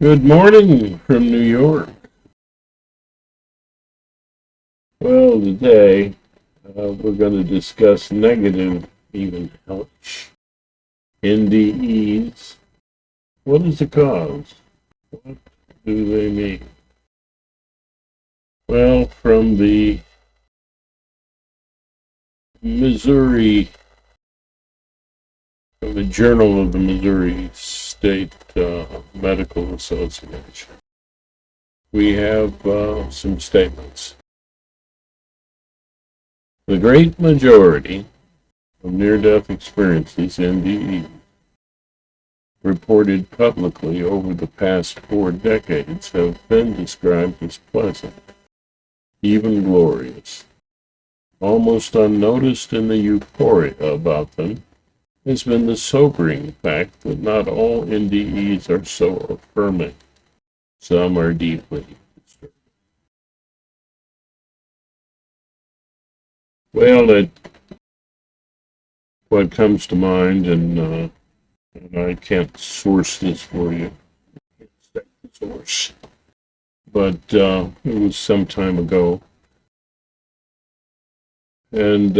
Good morning from New York. Well, today we're going to discuss negative, even Hellish. NDEs. What is the cause? What do they mean? Well, from the Missouri, from the Journal of the Missouri State Medical Association, we have some statements. The great majority of near-death experiences, NDEs, reported publicly over the past 4 decades have been described as pleasant, even glorious. Almost unnoticed in the euphoria about them has been the sobering fact that not all NDEs are so affirming. Some are deeply disturbing. Well, what comes to mind, and I can't source this for you, source, but it was some time ago, and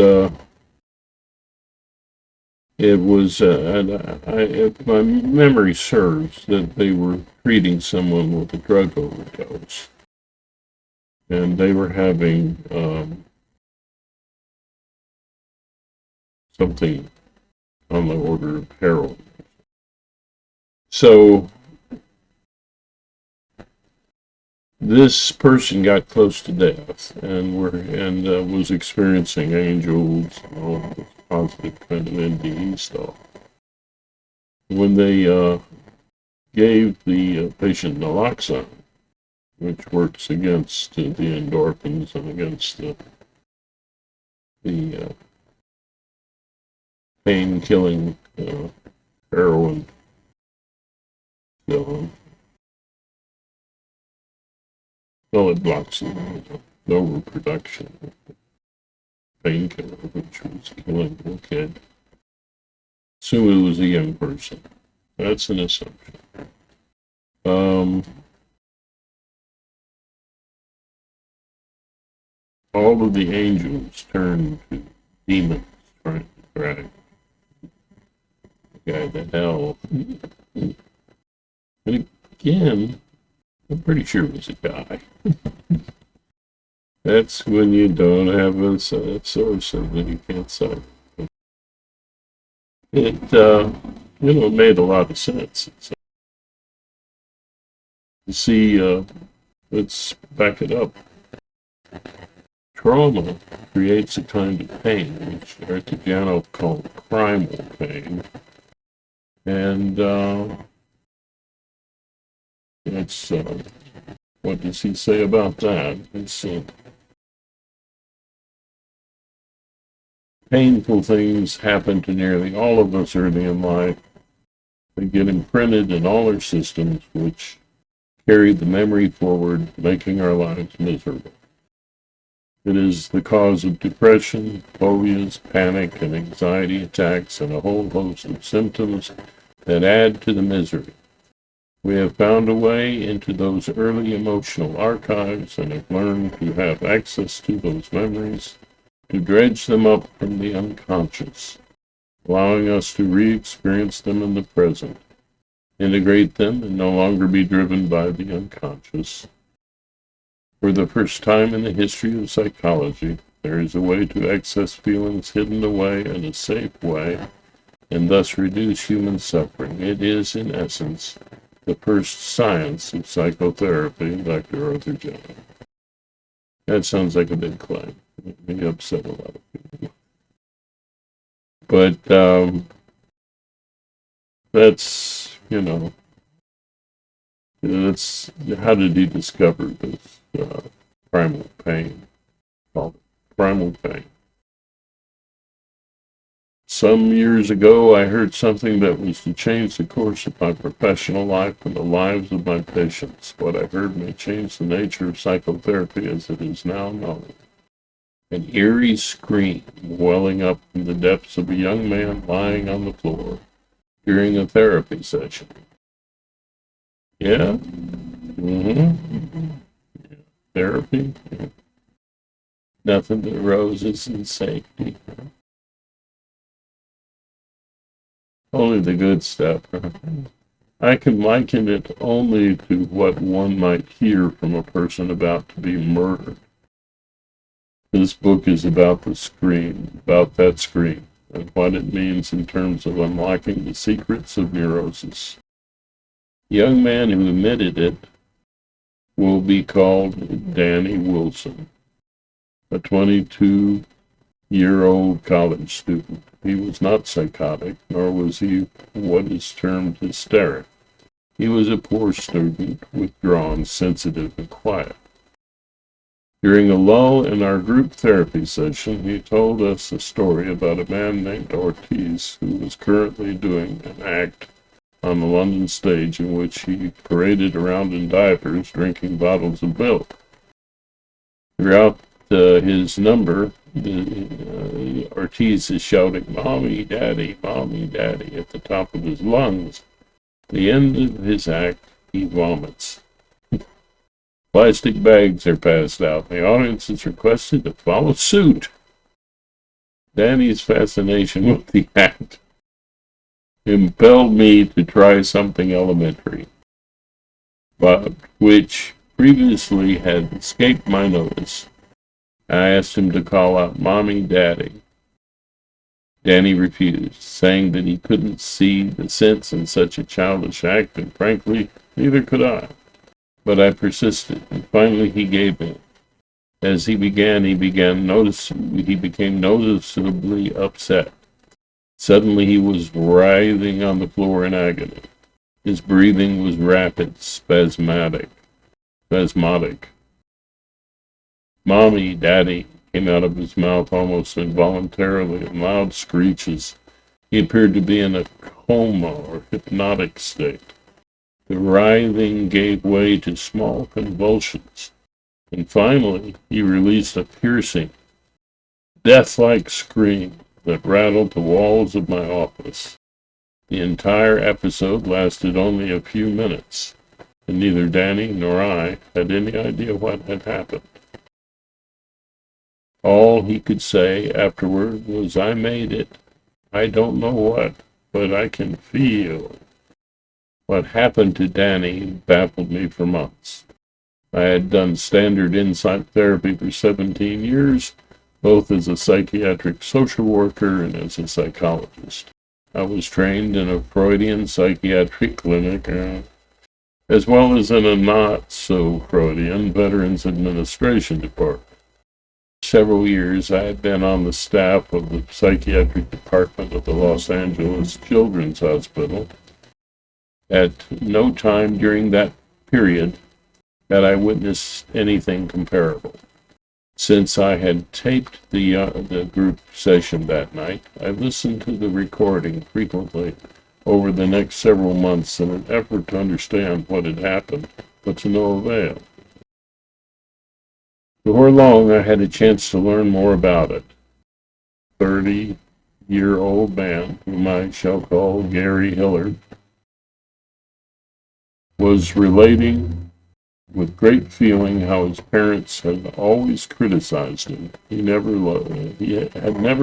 it was, if my memory serves, that they were treating someone with a drug overdose, and they were having something on the order of heroin. So this person got close to death and was experiencing angels and all this positive kind of NDE stuff. When they gave the patient naloxone, which works against the endorphins and against the pain-killing heroin, well, it blocks the overproduction of the painkiller, which was killing the kid. Assume it was a young person. That's an assumption. All of the angels turned to demons trying to drag the guy to hell. And again, I'm pretty sure it was a guy. That's when you don't have a source and then you can't cite. It made a lot of sense. So, you see, let's back it up. Trauma creates a kind of pain, which Artigiano called primal pain. And it's, what does he say about that? It's painful things happen to nearly all of us early in life. They get imprinted in all our systems, which carry the memory forward, making our lives miserable. It is the cause of depression, phobias, panic, and anxiety attacks, and a whole host of symptoms that add to the misery. We have found a way into those early emotional archives and have learned to have access to those memories, to dredge them up from the unconscious, allowing us to re-experience them in the present, integrate them, and no longer be driven by the unconscious. For the first time in the history of psychology, there is a way to access feelings hidden away in a safe way, and thus reduce human suffering. It is, in essence, the first science of psychotherapy, Dr. Arthur John. That sounds like a big claim. It may upset a lot of people. But that's, that's how did he discover this primal pain? Called it primal pain. Some years ago, I heard something that was to change the course of my professional life and the lives of my patients. What I heard may change the nature of psychotherapy as it is now known. An eerie scream welling up from the depths of a young man lying on the floor during a therapy session. Yeah. Therapy. Yeah. Nothing but roses and safety. Only the good stuff. I can liken it only to what one might hear from a person about to be murdered. This book is about the scream, about that scream, and what it means in terms of unlocking the secrets of neurosis. The young man who admitted it will be called Danny Wilson, a 22-year-old college student. He was not psychotic, nor was he what is termed hysteric. He was a poor student, withdrawn, sensitive, and quiet. During a lull in our group therapy session, he told us a story about a man named Ortiz who was currently doing an act on the London stage in which he paraded around in diapers drinking bottles of milk. Throughout his number, Ortiz is shouting, "Mommy, Daddy, Mommy, Daddy," at the top of his lungs. At the end of his act, he vomits. Plastic bags are passed out. The audience is requested to follow suit. Danny's fascination with the act impelled me to try something elementary, but which previously had escaped my notice. I asked him to call out, "Mommy, Daddy." Danny refused, saying that he couldn't see the sense in such a childish act, and frankly, neither could I. But I persisted, and finally he gave in. As he became noticeably upset. Suddenly he was writhing on the floor in agony. His breathing was rapid, spasmodic. "Mommy, Daddy," came out of his mouth almost involuntarily in loud screeches. He appeared to be in a coma or hypnotic state. The writhing gave way to small convulsions, and finally he released a piercing, death-like scream that rattled the walls of my office. The entire episode lasted only a few minutes, and neither Danny nor I had any idea what had happened. All he could say afterward was, "I made it. I don't know what, but I can feel." What happened to Danny baffled me for months. I had done standard insight therapy for 17 years, both as a psychiatric social worker and as a psychologist. I was trained in a Freudian psychiatric clinic, as well as in a not-so-Freudian Veterans Administration department. Several years I had been on the staff of the psychiatric department of the Los Angeles Children's Hospital. At no time during that period had I witnessed anything comparable. Since I had taped the group session that night, I listened to the recording frequently over the next several months in an effort to understand what had happened, but to no avail. Before long, I had a chance to learn more about it. 30-year-old man, whom I shall call Gary Hillard, was relating with great feeling how his parents had always criticized him. He had never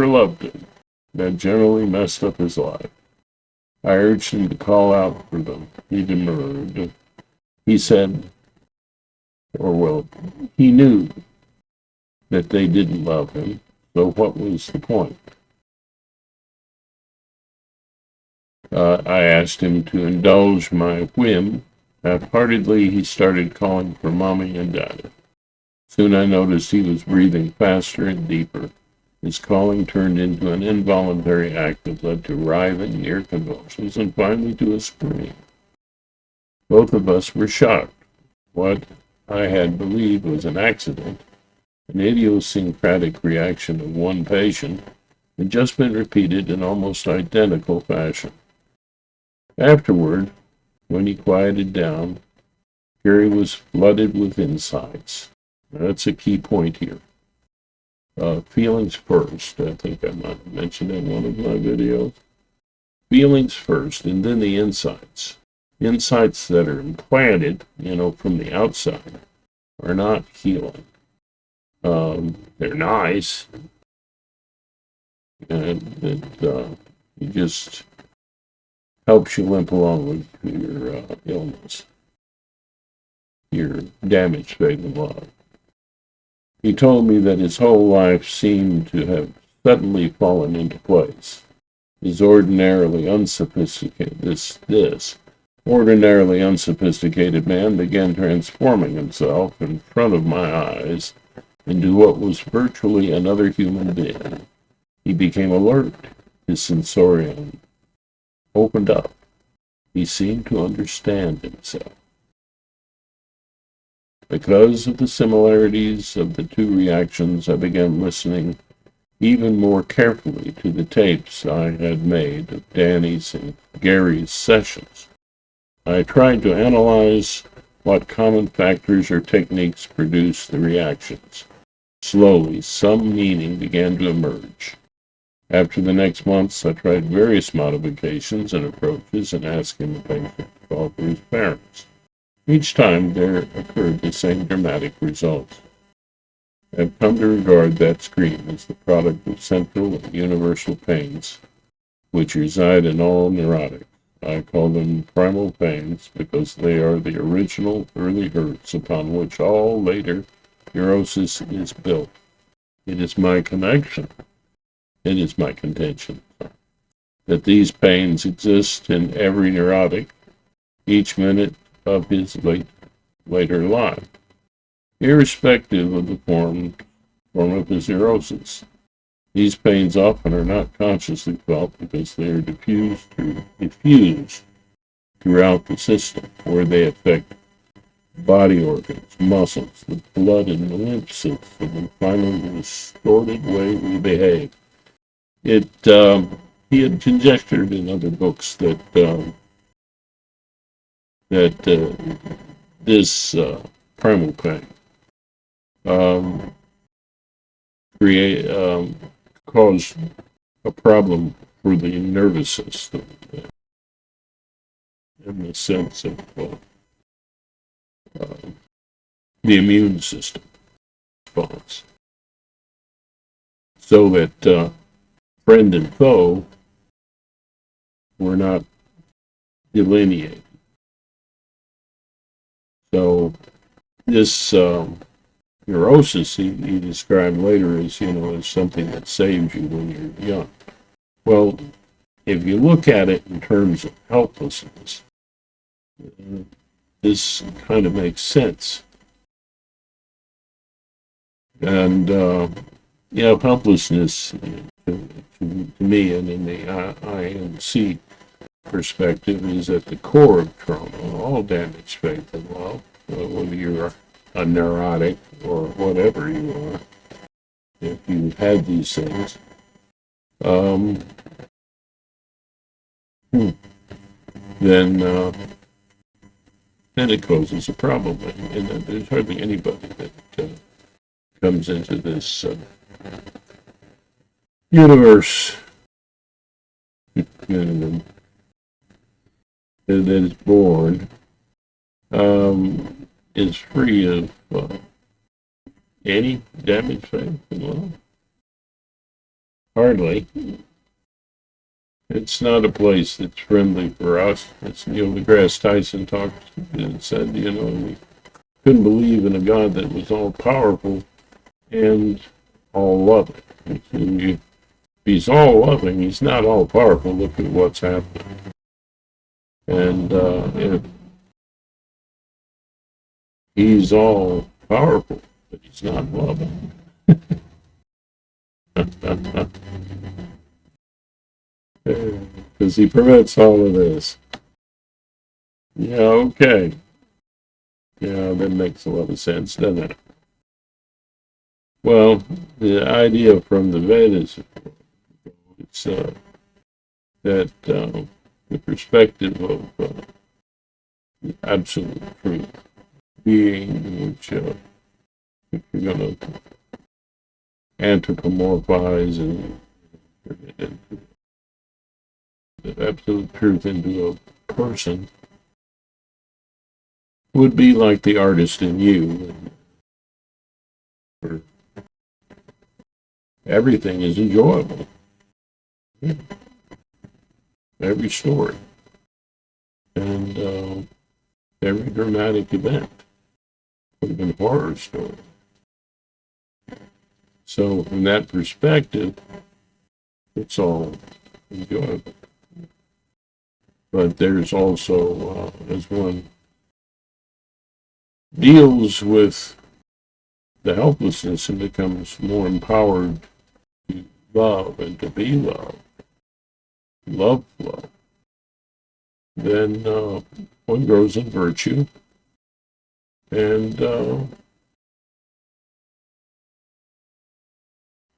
loved him. That generally messed up his life. I urged him to call out for them. He demurred. He said, he knew that they didn't love him, so what was the point? I asked him to indulge my whim. Half-heartedly, he started calling for Mommy and Daddy. Soon I noticed he was breathing faster and deeper. His calling turned into an involuntary act that led to writhing, near convulsions, and finally to a scream. Both of us were shocked. What I had believed was an accident, an idiosyncratic reaction of one patient, had just been repeated in almost identical fashion. Afterward, when he quieted down, Gary was flooded with insights. That's a key point here. Feelings first. I think I might have mentioned in one of my videos. Feelings first, and then the insights. insights that are implanted, from the outside are not healing. They're nice, and it just helps you limp along with your illness, your damaged faith in love. He told me that his whole life seemed to have suddenly fallen into place. His ordinarily unsophisticated ordinarily unsophisticated man began transforming himself in front of my eyes into what was virtually another human being. He became alert. His sensorium opened up. He seemed to understand himself. Because of the similarities of the two reactions, I began listening even more carefully to the tapes I had made of Danny's and Gary's sessions. I tried to analyze what common factors or techniques produced the reactions. Slowly, some meaning began to emerge. After the next months, I tried various modifications and approaches in asking the patient to call for his parents. Each time there occurred the same dramatic results. I have come to regard that scream as the product of central and universal pains, which reside in all neurotics. I call them primal pains because they are the original early hurts upon which all later neurosis is built. It is my contention that these pains exist in every neurotic each minute of his later life, irrespective of the form of his neurosis. These pains often are not consciously felt because they are diffused throughout the system, where they affect body organs, muscles, the blood and the lymph system, and finally the distorted way we behave. He had conjectured in other books that this primal pain caused a problem for the nervous system in the sense of the immune system response. So that friend and foe were not delineated. So this neurosis he described later as, as something that saves you when you're young. Well, if you look at it in terms of helplessness, this kind of makes sense. And, helplessness to me and in the IMC perspective is at the core of trauma, all damaged faith and love, whether you're a neurotic or whatever you are, if you've had these things. Then it causes a problem, and there's hardly anybody that comes into this universe that is born is free of any damage faith and love. Hardly. It's not a place that's friendly for us. It's Neil deGrasse Tyson talked and said, we couldn't believe in a God that was all powerful and all loving. If he's all loving, he's not all powerful. Look at what's happening. And if he's all powerful, but he's not loving. Because he prevents all of this. Yeah, okay. Yeah, that makes a lot of sense, doesn't it? Well, the idea from the Vedas is that the perspective of the absolute truth being, which if you're going to anthropomorphize and the absolute truth into a person, would be like the artist in you. Where everything is enjoyable. Every story. And every dramatic event. Even horror story. So from that perspective, it's all enjoyable. But there's also, as one deals with the helplessness and becomes more empowered to love and to be loved, love flow, then one grows in virtue and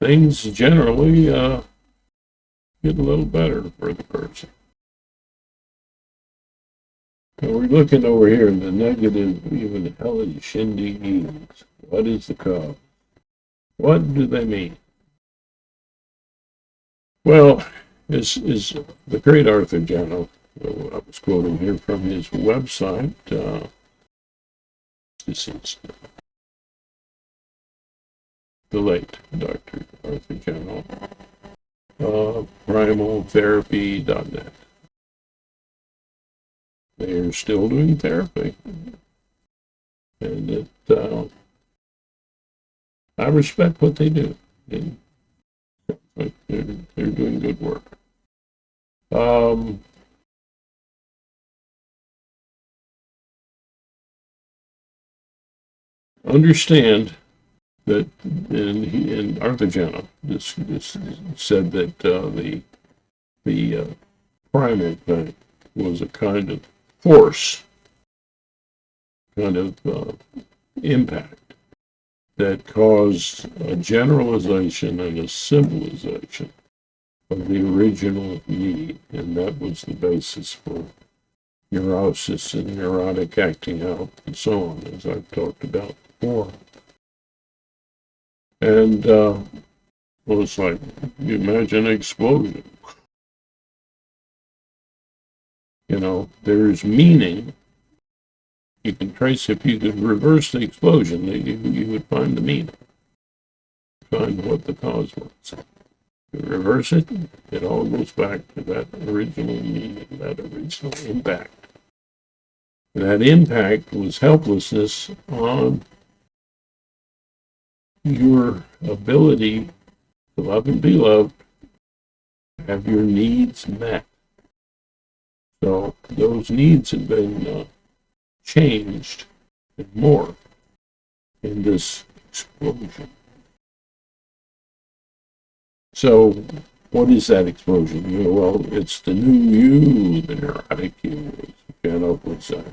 things generally get a little better for the person. And we're looking over here in the negative, even hellish NDEs. What is the cause? What do they mean? Well, is the great Arthur Janow, I was quoting here from his website, this is the late Dr. Arthur Janow, primaltherapy.net. They are still doing therapy. And I respect what they do. And they're doing good work. Understand that, and Arthur Janow this said that the primal thing was a kind of force, kind of impact that caused a generalization and a symbolization of the original need, and that was the basis for neurosis and neurotic acting out and so on, as I've talked about before. And well, it's like you imagine an explosion. You know, there's meaning. You can trace, if you could reverse the explosion, you would find the meaning, find what the cause was. You reverse it, it all goes back to that original meaning, that original impact. And that impact was helplessness on your ability to love and be loved, have your needs met. So those needs have been changed and more in this explosion. So what is that explosion? You know, well, it's the new you, the neurotic you, as Janow would say.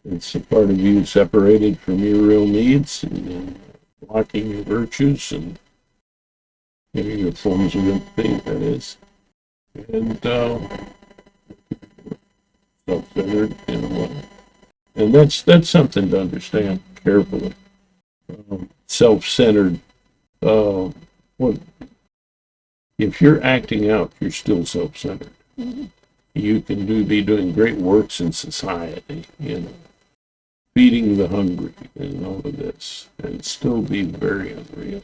It's a part of you separated from your real needs and blocking your virtues and your forms of empathy, that is. And self-centered in a way. And that's something to understand carefully. Self-centered. What if you're acting out? You're still self-centered. Mm-hmm. You can be doing great works in society. You know, feeding the hungry and all of this, and still be very unreal.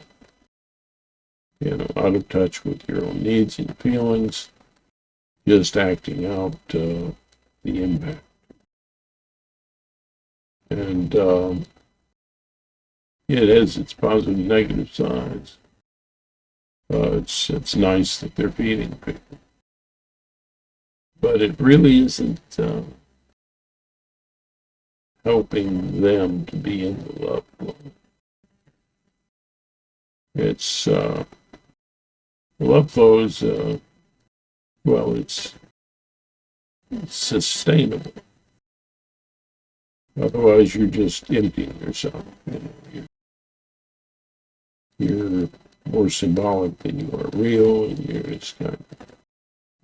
You know, out of touch with your own needs and feelings, just acting out the impact. And it has its positive and negative sides. It's nice that they're feeding people, but it really isn't helping them to be in the love flow. It's love flow is well, it's sustainable. Otherwise, you're just emptying yourself. You know, you're more symbolic than you are real, and you're just kind of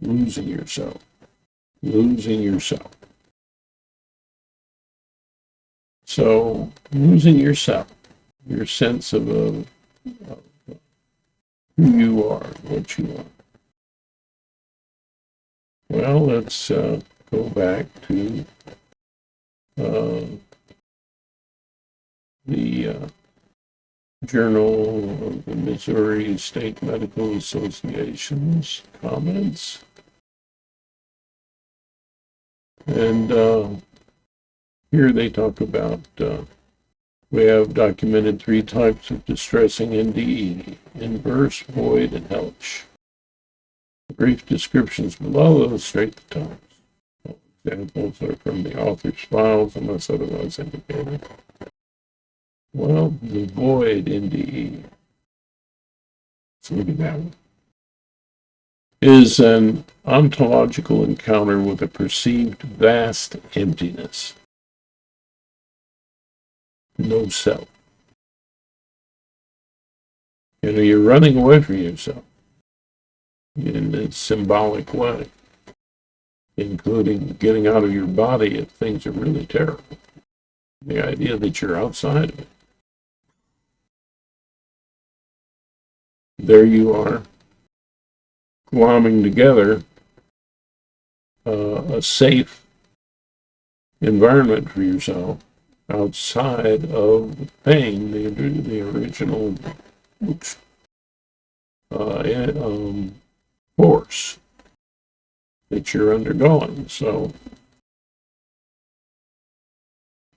losing yourself. So, losing yourself, your sense of who you are, what you are. Well, let's go back to Journal of the Missouri State Medical Association's comments. And here they talk about we have documented 3 types of distressing NDE: inverse, void, and hellish. The brief descriptions below illustrate the types. Examples are from the author's files unless otherwise indicated. Well, the void NDE, let's look at that one, is an ontological encounter with a perceived vast emptiness. No self. You're running away from yourself in a symbolic way, including getting out of your body if things are really terrible. The idea that you're outside of it. There you are, glomming together a safe environment for yourself outside of the pain, the original force that you're undergoing. So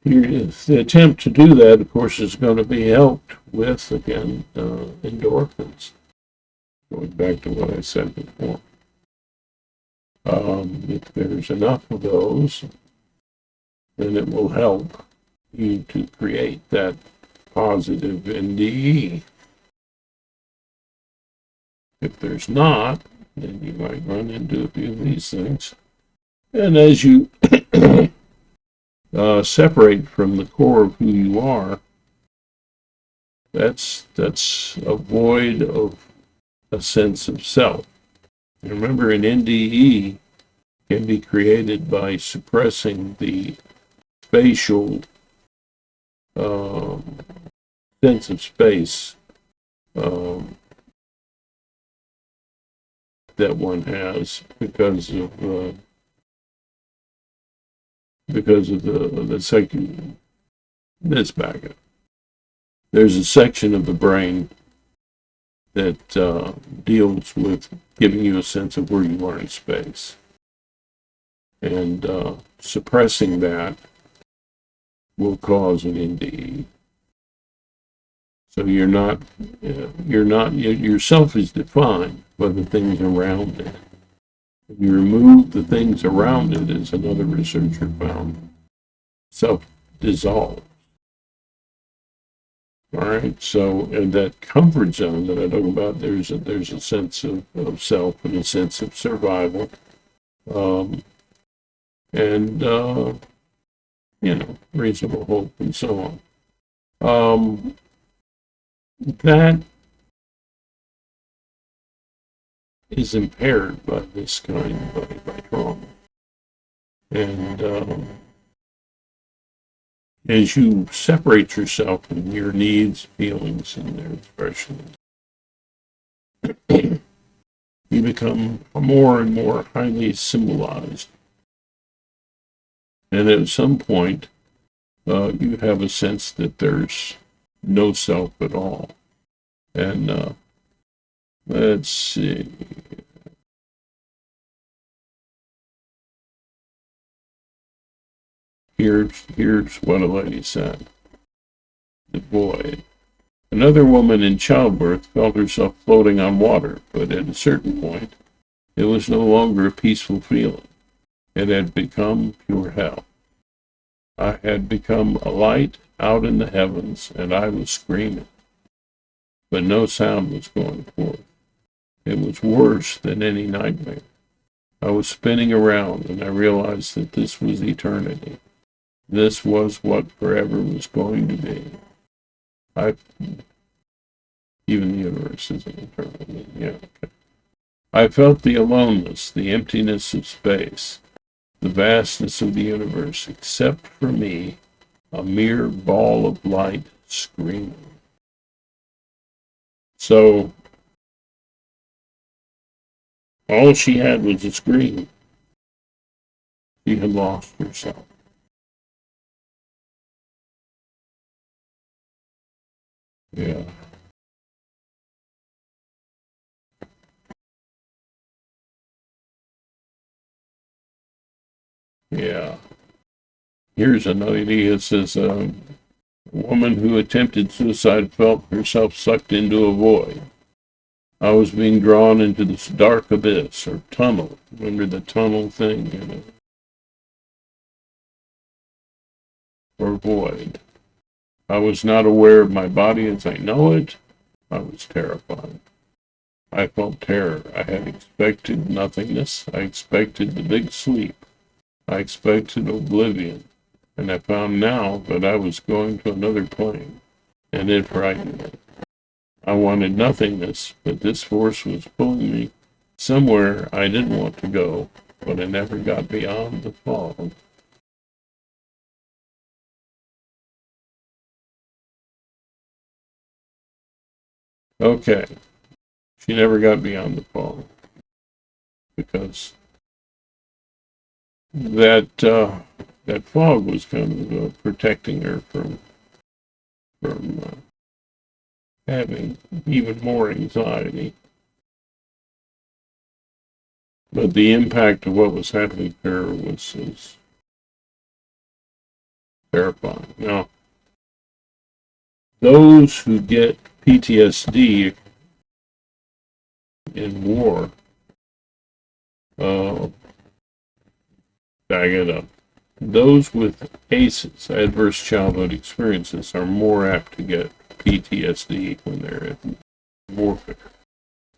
the attempt to do that, of course, is going to be helped with, again, endorphins. Going back to what I said before. If there's enough of those, then it will help you to create that positive NDE. If there's not, then you might run into a few of these things. And as you separate from the core of who you are, that's a void of a sense of self. And remember, an NDE can be created by suppressing the spatial sense of space that one has because of the section. Let's back up. There's a section of the brain that deals with giving you a sense of where you are in space, and suppressing that will cause an NDE. So yourself is defined by the things around it. If you remove the things around it, as another researcher found, self dissolves. All right, so in that comfort zone that I talk about, there's a sense of self and a sense of survival, and reasonable hope and so on. That is impaired by this kind by trauma, and as you separate yourself from your needs, feelings, and their expression, you become more and more highly symbolized. And at some point, you have a sense that there's no self at all. And let's see. Here's what a lady said. The void. Another woman in childbirth felt herself floating on water, but at a certain point, it was no longer a peaceful feeling. It had become pure hell. I had become a light out in the heavens, and I was screaming, but no sound was going forth. It was worse than any nightmare. I was spinning around, and I realized that this was eternity. This was what forever was going to be. Even the universe isn't eternal. Yeah, okay. I felt the aloneness, the emptiness of space, the vastness of the universe, except for me, a mere ball of light screaming. So, all she had was a scream. She had lost herself. Yeah. Yeah. Here's another idea. It says, a woman who attempted suicide felt herself sucked into a void. I was being drawn into this dark abyss or tunnel. Remember the tunnel thing, or void. I was not aware of my body as I know it. I was terrified. I felt terror. I had expected nothingness. I expected the big sleep. I expected oblivion. And I found now that I was going to another plane, and it frightened me. I wanted nothingness, but this force was pulling me somewhere I didn't want to go, but I never got beyond the fog. Okay, she never got beyond the fog because that fog was kind of protecting her from having even more anxiety. But the impact of what was happening to her was terrifying. Now, those who get PTSD in war, back it up. Those with ACEs, adverse childhood experiences, are more apt to get PTSD when they're in warfare.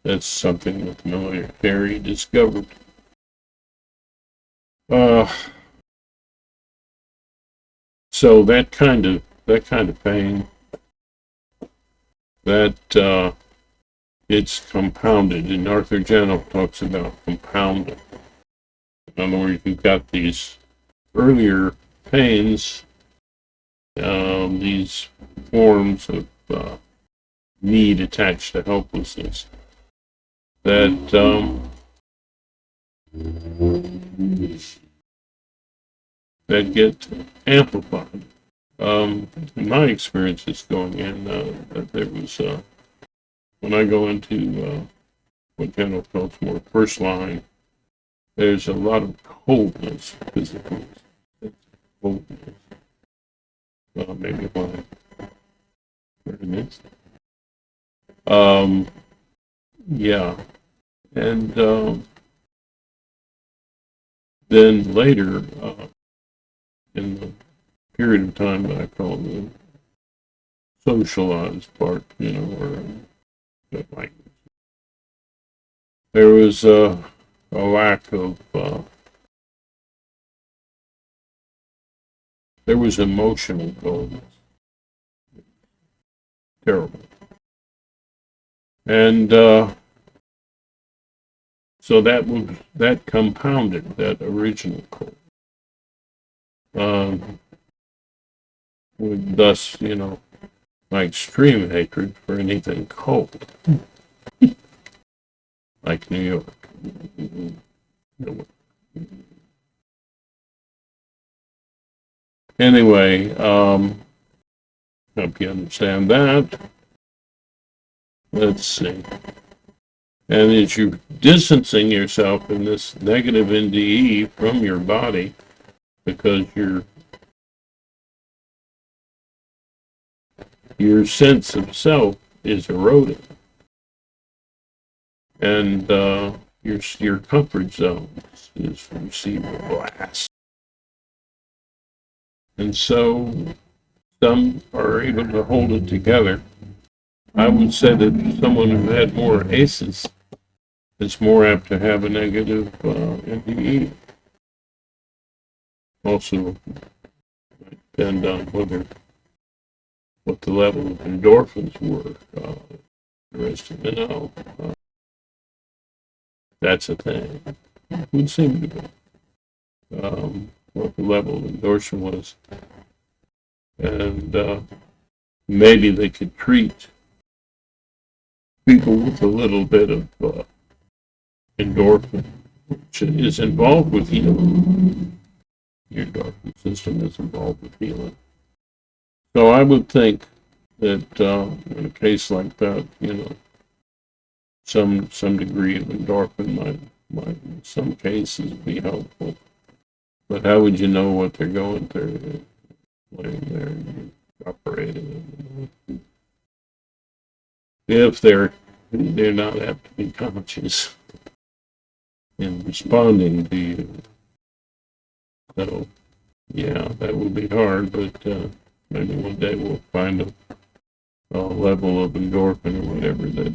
That's something that the military discovered. Uh, so that kind of pain, that it's compounded, and Arthur Janov talks about compounding. In other words, you've got these earlier pains, these forms of need attached to helplessness that that get amplified. In my experiences going in, that there was when I go into what General calls more first line, there's a lot of coldness, physical coldness. Maybe why it. Yeah, and then later, in the period of time that I call the socialized part, or like there was a lack of there was emotional coldness, terrible, and so that compounded that original cold. With thus, my extreme hatred for anything cold, like New York. Anyway, hope you understand that. Let's see. And as you're distancing yourself in this negative NDE from your body, because your sense of self is eroding, and your comfort zone is receiving a blast. And so some are able to hold it together. I would say that someone who had more ACEs is more apt to have a negative NDE. Also, depend on what the level of endorphins were. Interesting to know. That's a thing. It would seem to be. What the level of endorphin was. And maybe they could treat people with a little bit of endorphin, which is involved with healing. Your endorphin system is involved with healing. So I would think that in a case like that, you know, some degree of endorphin might in some cases be helpful. But how would you know what they're going through laying there and operating? If they're not apt to be conscious in responding to you. So yeah, that would be hard, but maybe one day we'll find a level of endorphin or whatever that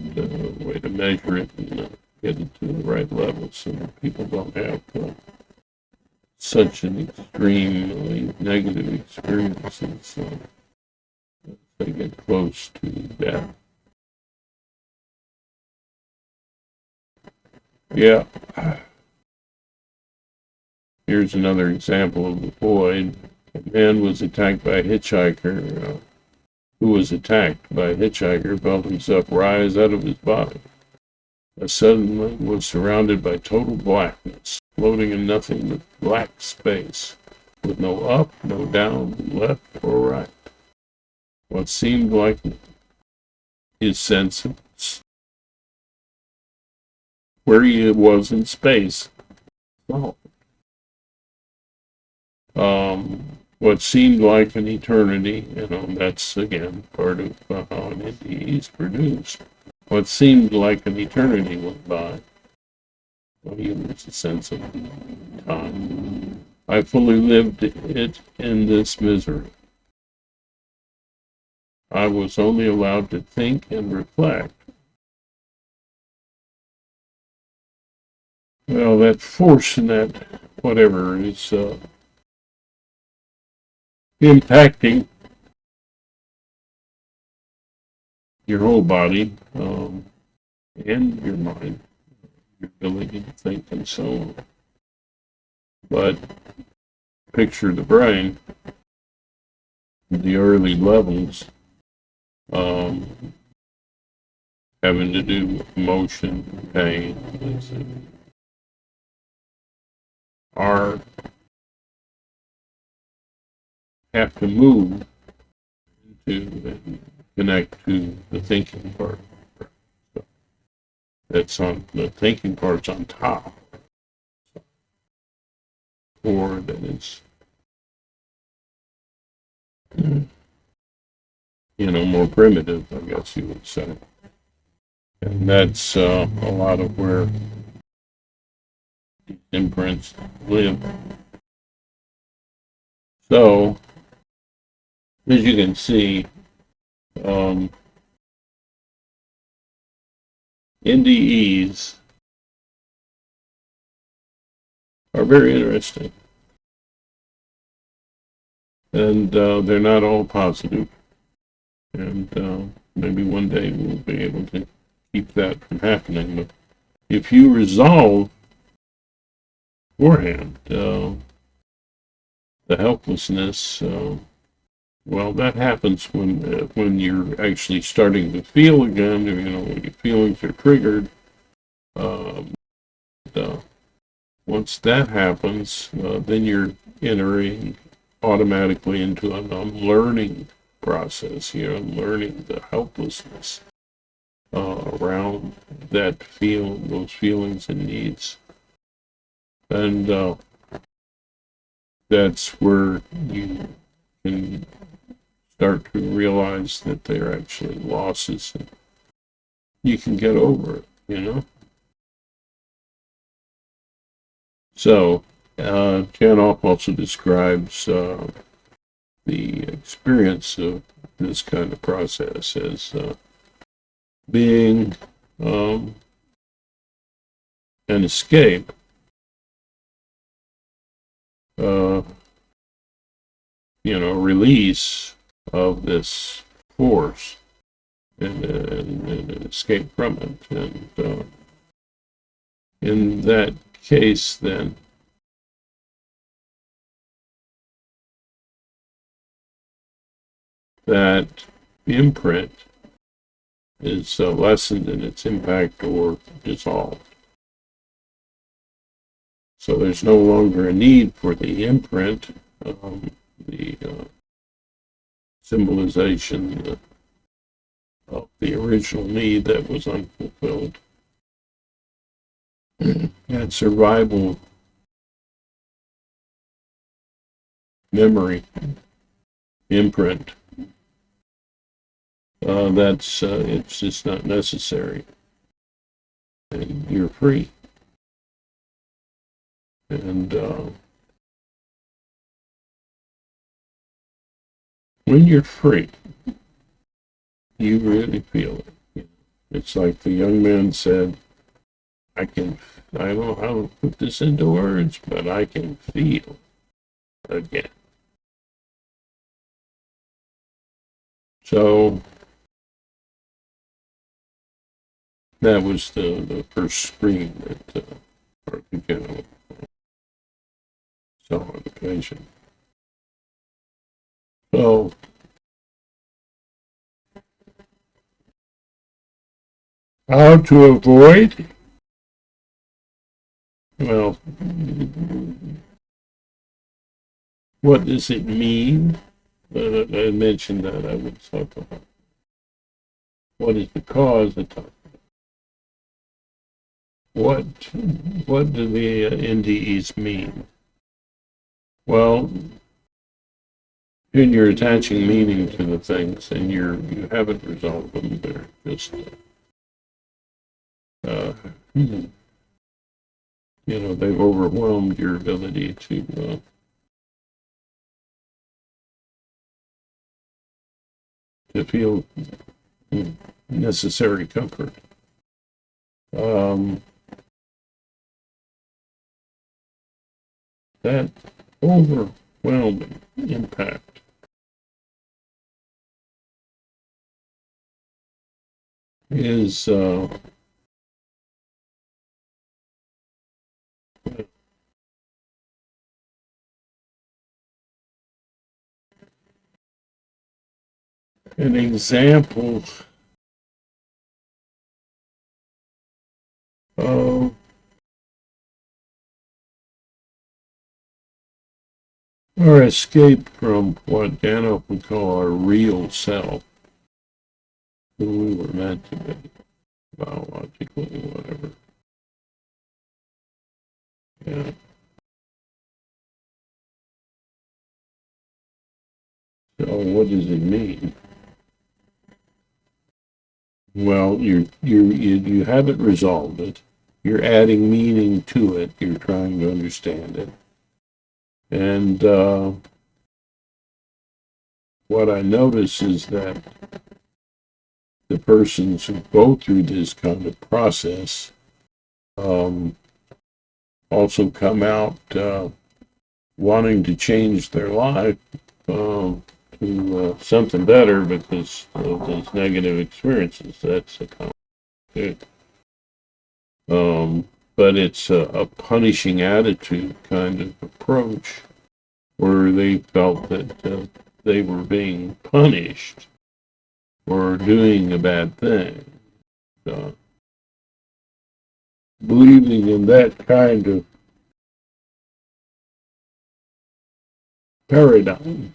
way to measure it and get it to the right level so that people don't have such an extremely negative experience as they get close to death. Yeah. Here's another example of the void. A man was attacked by a hitchhiker. Who was attacked by a hitchhiker felt himself rise out of his body. Suddenly was surrounded by total blackness, floating in nothing but black space, with no up, no down, left or right. What seemed like his sense of where he was in space. What seemed like an eternity, you know, that's again part of how an NDE is produced. What seemed like an eternity went by. Well, you lose a sense of time. I fully lived it in this misery. I was only allowed to think and reflect. Well, that force and that whatever is impacting your whole body and your mind, your ability to think and so on. But picture the brain, the early levels, having to do with emotion, pain, are have to move to and connect to the thinking part. So that's on the thinking part's on top, or that is, you know, more primitive, I guess you would say. And that's a lot of where imprints live. So, as you can see, NDEs are very interesting. And they're not all positive. And maybe one day we'll be able to keep that from happening. But if you resolve beforehand the helplessness, well, that happens when you're actually starting to feel again. You know, when your feelings are triggered. Once that happens, then you're entering automatically into an unlearning process. You're unlearning the helplessness around that those feelings and needs, and that's where you can start to realize that they're actually losses, and you can get over it. You know. So, Janoff also describes the experience of this kind of process as being an escape, you know, release of this force and an escape from it. And in that case, then, that imprint is lessened in its impact or dissolved. So there's no longer a need for the imprint, the symbolization, the original need that was unfulfilled. And survival memory imprint. It's just not necessary. And you're free. And when you're free, you really feel it. It's like the young man said, I don't know how to put this into words, but I can feel again. So that was the first screen that Arthur General saw on the patient. So how to avoid? Well, what does it mean? I mentioned that I would talk about. What is the cause of talk? What do the NDEs mean? Well, when you're attaching meaning to the things and you haven't resolved them, they're just they've overwhelmed your ability to feel necessary comfort. That overwhelming impact is an example of our escape from what Dano would call our real self, who we were meant to be, biologically, whatever. Yeah. So what does it mean? Well, you haven't resolved it. You're adding meaning to it. You're trying to understand it. And what I notice is that the persons who go through this kind of process also come out wanting to change their life to something better because of those negative experiences. That's a common thing. But it's a punishing attitude kind of approach where they felt that they were being punished for doing a bad thing. Believing in that kind of paradigm,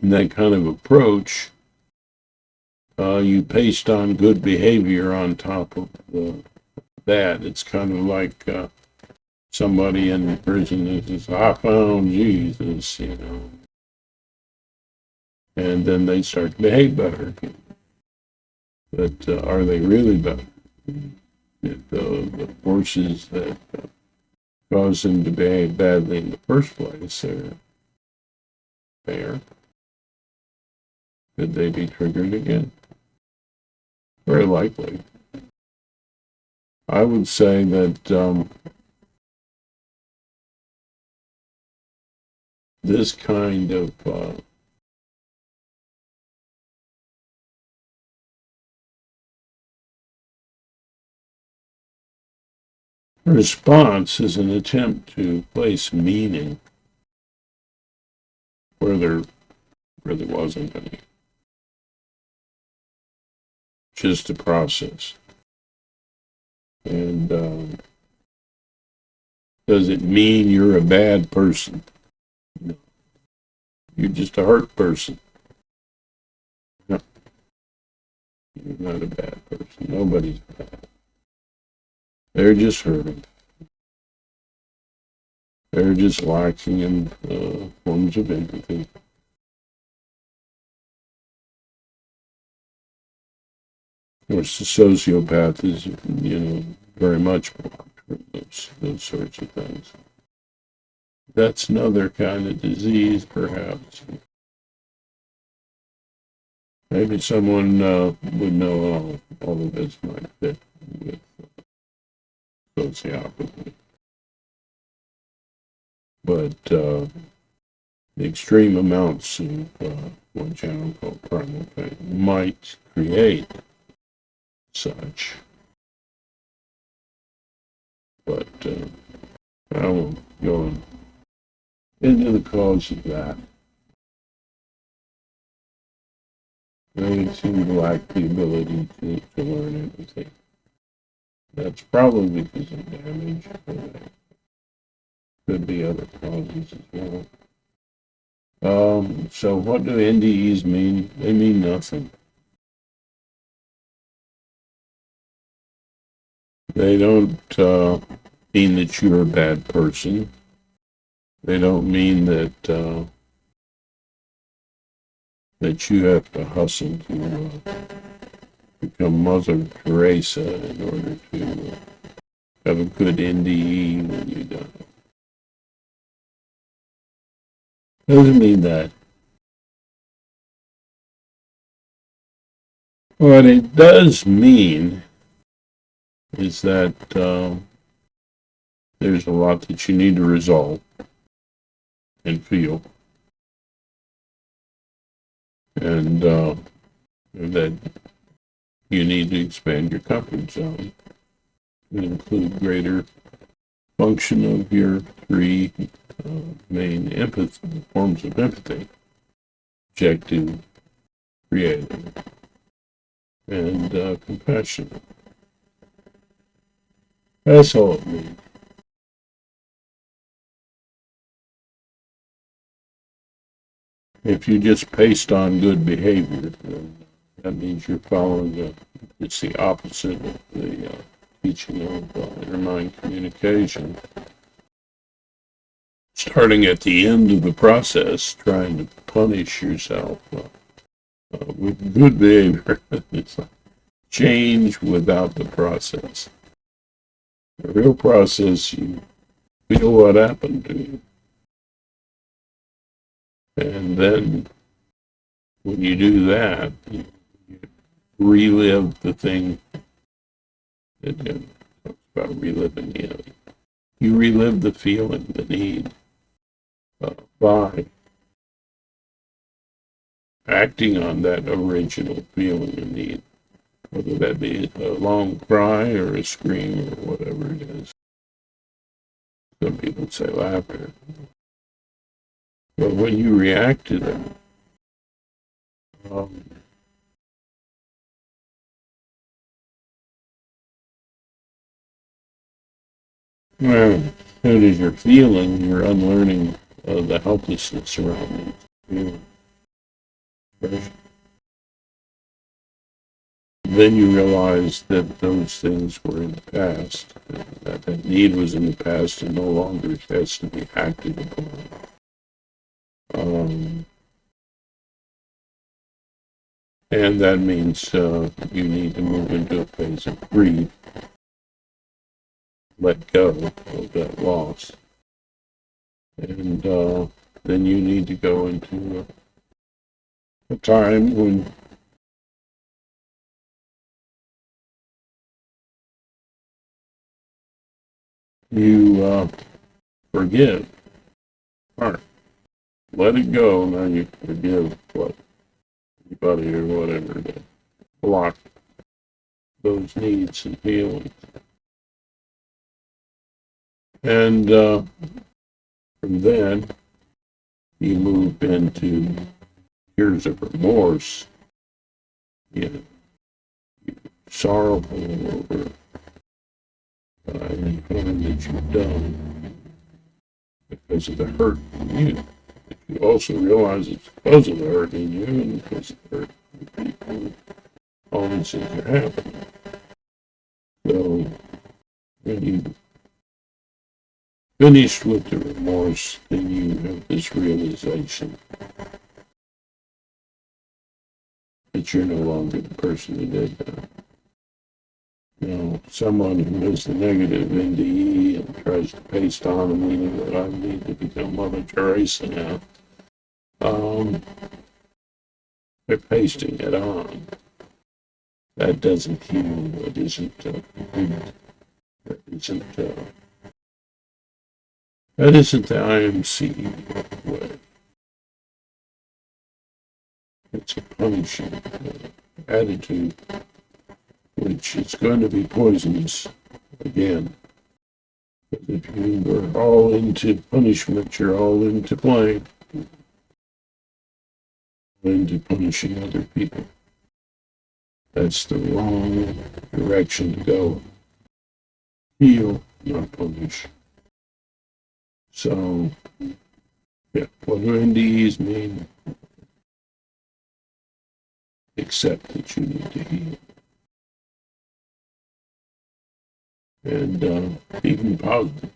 and that kind of approach, you paste on good behavior on top of that. It's kind of like somebody in prison who says, I found Jesus, and then they start to behave better. But are they really better? The forces that cause them to behave badly in the first place are there. Could they be triggered again? Very likely. I would say that this kind of response is an attempt to place meaning where there really wasn't any. Just a process. And does it mean you're a bad person? No. You're just a hurt person. No. not a bad person. Nobody's bad. They're just hurting. They're just lacking in forms of empathy. Of course, the sociopath is, very much blocked from those sorts of things. That's another kind of disease, perhaps. Maybe someone would know all of this might fit with sociopathy. But the extreme amounts of one channel called primal pain might create such. But I won't go into the cause of that. They seem to lack the ability to learn anything. That's probably because of damage. Could be other causes as well. So what do NDEs mean? They mean nothing. They don't mean that you're a bad person. They don't mean that that you have to hustle to become Mother Teresa in order to have a good NDE when you die. Doesn't mean that. What it does mean is that there's a lot that you need to resolve and feel. And that you need to expand your comfort zone to include greater function of your three main forms of empathy: objective, creative, and compassionate. That's all it means. If you just paste on good behavior, then that means you're following it's the opposite of the teaching of inner-mind communication. Starting at the end of the process, trying to punish yourself with good behavior. It's like change without the process. The real process, you feel what happened to you. And then when you do that, you relive the thing that talks about reliving the you relive the feeling, the need, by acting on that original feeling and need, whether that be a long cry or a scream or whatever it is. Some people say laughter. But when you react to them, well, as soon as you're feeling, you're unlearning the helplessness around you. Then you realize that those things were in the past, that need was in the past and no longer has to be acted upon. And that means you need to move into a phase of grief, let go of that loss. And then you need to go into a time when you forgive. All right. Let it go, now you forgive what anybody or whatever that block those needs and feelings. And from then, you move into years of remorse. You're sorrowful over any harm that you've done because of the hurt in you. You also realize it's because of the hurt in you and because of the hurt in people all these things are happening. So when you finish with the remorse, then you have this realization that you're no longer the person who did that. Someone who has the negative NDE and tries to paste on a meaning that I need to become Mother Teresa now, they're pasting it on. That doesn't heal. That isn't complete. That isn't the IMC way. It's a punishing attitude, which is going to be poisonous again. Because if you are all into punishment, you're all into blame, into punishing other people. That's the wrong direction to go. Heal, not punish. So, yeah, what do NDEs mean? Accept that you need to heal. And even positive.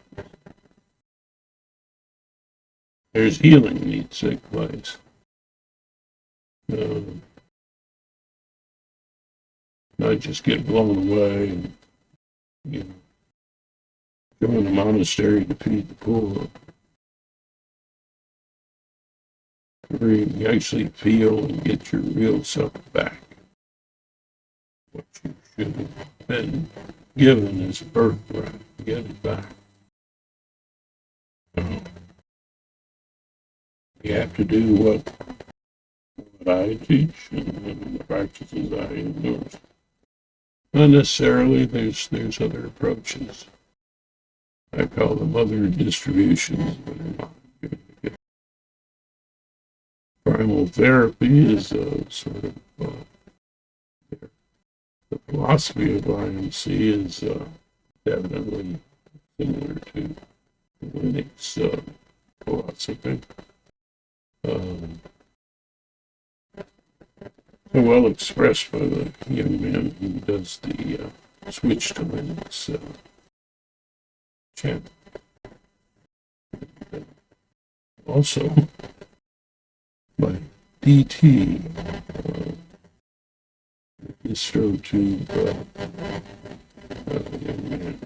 There's healing needs to take place. Not just get blown away and, go in a monastery to feed the poor. Where you actually feel and get your real self back. What you should have been given as a birthright. Get it back. You have to do what I teach and the practices I endorse. Not necessarily. There's other approaches. I call them other distributions, but they're not. Primal therapy is sort of the philosophy of IMC is definitely similar to Linux philosophy. Well expressed by the young man who does the switch to Linux channel. Also, by DT, DistroTube young man,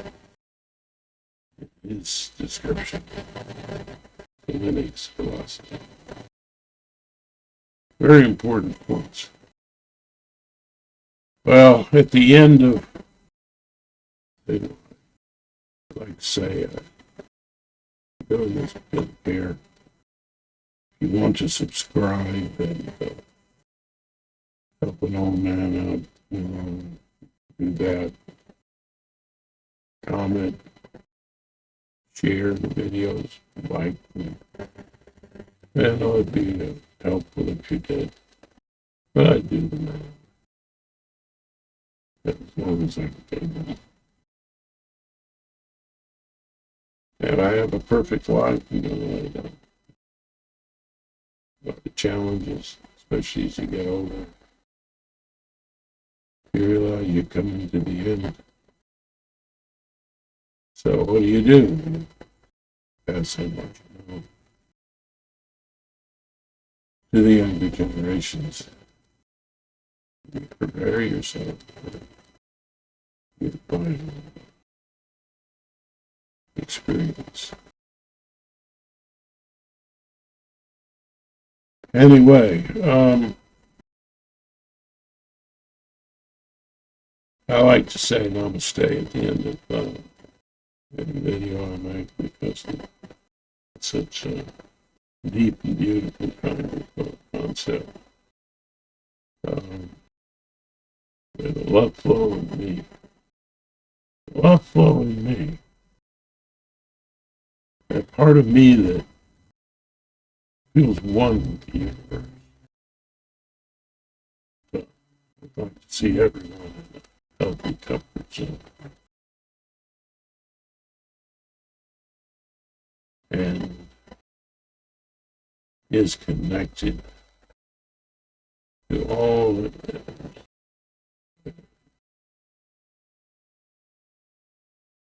his description of Linux philosophy. Very important points. Well, at the end of, I'd like to say, go to this bit here. If you want to subscribe and help an old man out, do that. Comment, share the videos, like them. And it would be helpful if you did. But I do the math. As long as I can pay them. And I have a perfect life, I don't. But the challenges, especially as you get older, you realize you're coming to the end. So what do? Pass on what you know to the younger generations. You prepare yourself for your final experience. Anyway, I like to say namaste at the end of every video I make because it's such a deep and beautiful kind of concept. With the love flow in me. Love flow in me. That part of me that feels one with the universe. So I'd like to see everyone in a healthy comfort zone. And is connected to all that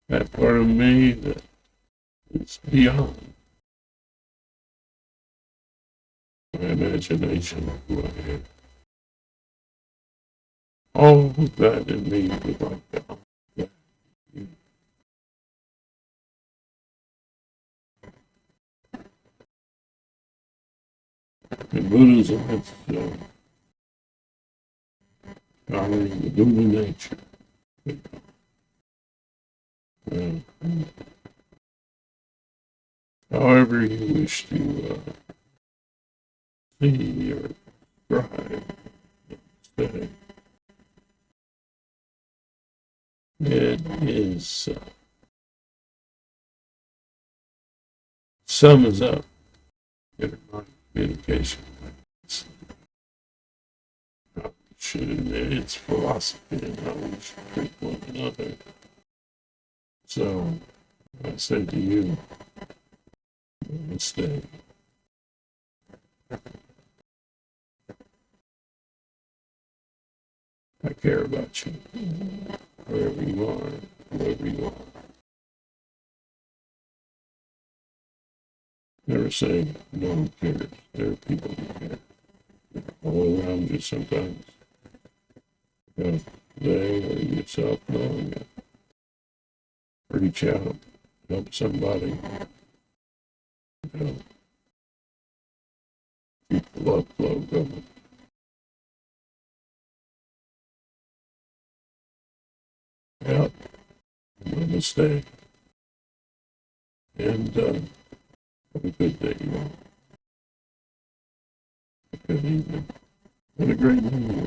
that part of me that is beyond my imagination of who I am. All of that in me would like to honor that. In Buddhism, it's honoring the Buddha nature. Uh, However you wish to see or describe, say, it is sums up intermind communication. It's philosophy and how we should treat one another. So I say to you, stay. I care about you, wherever you are, whoever you are. Never say no one cares. There are people who care. All around you sometimes. They or yourself knowing it. Reach out, help somebody. Keep the love flow going. Yeah, namaste. And have a good day, you all. A good evening. And a great morning.